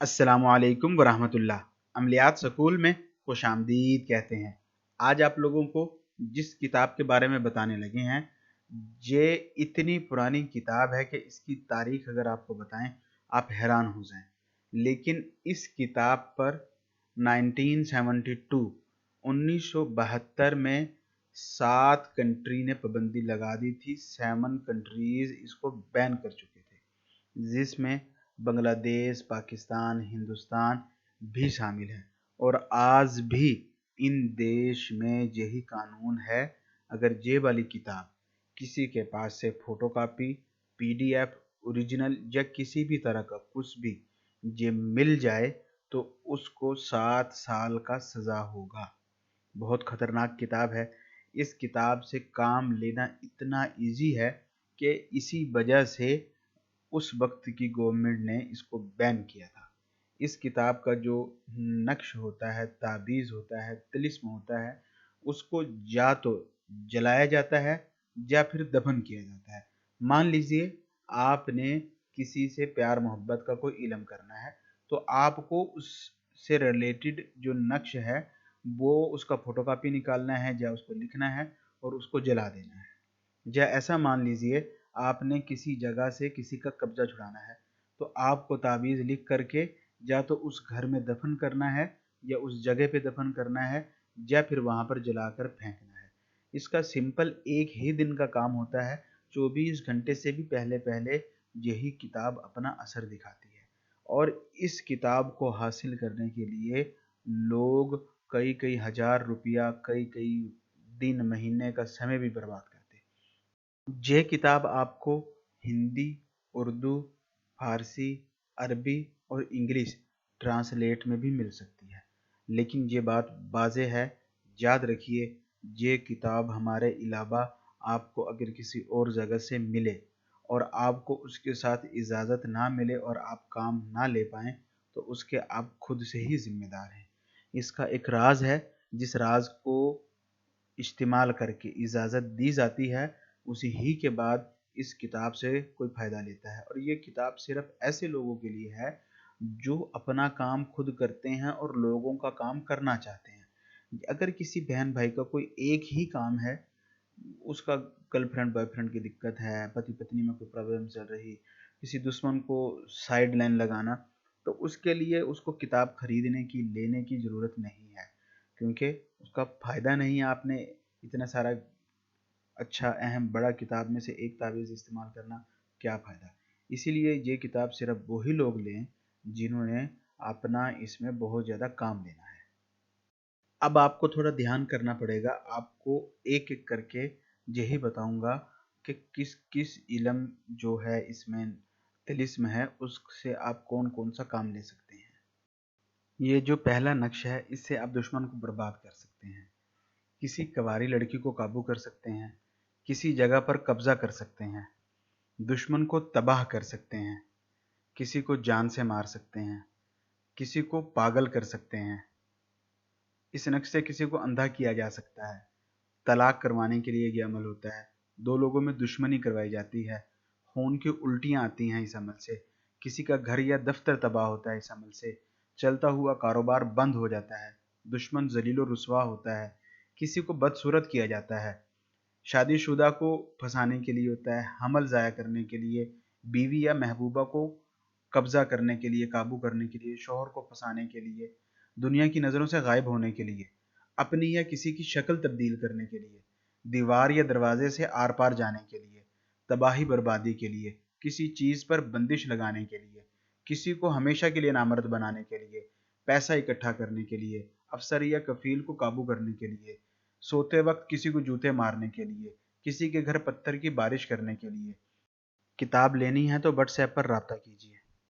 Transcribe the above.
अस्सलामु अलैकुम वरहमतुल्लाह। अमलियात स्कूल में खुश आमदीद कहते हैं। आज आप लोगों को जिस किताब के बारे में बताने लगे हैं, ये इतनी पुरानी किताब है कि इसकी तारीख अगर आपको बताएं आप हैरान हो जाएं। लेकिन इस किताब पर 1972 1972 में 7 कंट्री ने पाबंदी लगा दी थी। 7 कंट्रीज इसको बैन कर चुके थे, जिसमें बांग्लादेश, पाकिस्तान, हिंदुस्तान भी शामिल है। और आज भी इन देश में यही कानून है। अगर ये वाली किताब किसी के पास से फोटोकॉपी, पीडीएफ, ओरिजिनल या किसी भी तरह का कुछ भी ये मिल जाए तो उसको 7 साल का सज़ा होगा। बहुत ख़तरनाक किताब है। इस किताब से काम लेना इतना इजी है कि इसी वजह से उस वक्त की गवर्नमेंट ने इसको बैन किया था। इस किताब का जो नक्श होता है, ताबीज़ होता है, तिलिस्म होता है, उसको या तो जलाया जाता है या फिर दफन किया जाता है। मान लीजिए आपने किसी से प्यार मोहब्बत का कोई इल्म करना है, तो आपको उससे रिलेटेड जो नक्श है वो उसका फोटोकॉपी निकालना है या उसको लिखना है और उसको जला देना है। या ऐसा मान लीजिए आपने किसी जगह से किसी का कब्जा छुड़ाना है, तो आपको ताबीज़ लिख करके या तो उस घर में दफन करना है या उस जगह पे दफन करना है या फिर वहाँ पर जलाकर फेंकना है। इसका सिंपल एक ही दिन का काम होता है। 24 घंटे से भी पहले पहले यही किताब अपना असर दिखाती है। और इस किताब को हासिल करने के लिए लोग कई कई हज़ार रुपया, कई कई दिन, महीने का समय भी बर्बाद करते हैं। ये किताब आपको हिंदी, उर्दू, फारसी, अरबी और इंग्लिश ट्रांसलेट में भी मिल सकती है। लेकिन ये बात वाज़ेह है, याद रखिए, ये किताब हमारे अलावा आपको अगर किसी और जगह से मिले और आपको उसके साथ इजाज़त ना मिले और आप काम ना ले पाएँ, तो उसके आप खुद से ही ज़िम्मेदार हैं। इसका एक राज है, जिस राज को इस्तेमाल करके इजाज़त दी जाती है, उसी ही के बाद इस किताब से कोई फ़ायदा लेता है। और ये किताब सिर्फ़ ऐसे लोगों के लिए है जो अपना काम खुद करते हैं और लोगों का काम करना चाहते हैं। अगर किसी बहन भाई का कोई एक ही काम है, उसका गर्लफ्रेंड बॉयफ्रेंड की दिक्कत है, पति पत्नी में कोई प्रॉब्लम चल रही, किसी दुश्मन को साइड लाइन लगाना, तो उसके लिए उसको किताब खरीदने की, लेने की ज़रूरत नहीं है, क्योंकि उसका फ़ायदा नहीं है। आपने इतना सारा अच्छा अहम बड़ा किताब में से एक तावीज़ इस्तेमाल करना, क्या फ़ायदा। इसीलिए ये किताब सिर्फ वही लोग लें जिन्होंने अपना इसमें बहुत ज़्यादा काम लेना है। अब आपको थोड़ा ध्यान करना पड़ेगा। आपको एक एक करके यही बताऊंगा कि किस किस इल्म जो है इसमें तिलिस्म है, उससे आप कौन कौन सा काम ले सकते हैं। ये जो पहला नक्श है, इससे आप दुश्मन को बर्बाद कर सकते हैं, किसी कवारी लड़की को काबू कर सकते हैं, किसी जगह पर कब्जा कर सकते हैं, दुश्मन को तबाह कर सकते हैं, किसी को जान से मार सकते हैं, किसी को पागल कर सकते हैं। इस नक्श से किसी को अंधा किया जा सकता है। तलाक करवाने के लिए ये अमल होता है। दो लोगों में दुश्मनी करवाई जाती है। खून की उल्टियाँ आती हैं इस अमल से। किसी का घर या दफ्तर तबाह होता है इस अमल से। चलता हुआ कारोबार बंद हो जाता है। दुश्मन जलील व रुसवा होता है। किसी को बदसूरत किया जाता है। शादीशुदा को फंसाने के लिए होता है, हमल ज़ाया करने के लिए, बीवी या महबूबा को कब्जा करने के लिए, काबू करने के लिए, शौहर को फंसाने के लिए, दुनिया की नज़रों से गायब होने के लिए, अपनी या किसी की शक्ल तब्दील करने के लिए, दीवार या दरवाजे से आर पार जाने के लिए, तबाही बर्बादी के लिए, किसी चीज़ पर बंदिश लगाने के लिए, किसी को हमेशा के लिए नामर्द बनाने के लिए, पैसा इकट्ठा करने के लिए, अफसर या कफील को काबू करने के लिए, सोते वक्त किसी को जूते मारने के लिए, किसी के घर पत्थर की बारिश करने के लिए। किताब लेनी है तो व्हाट्सएप पर राब्ता कीजिए।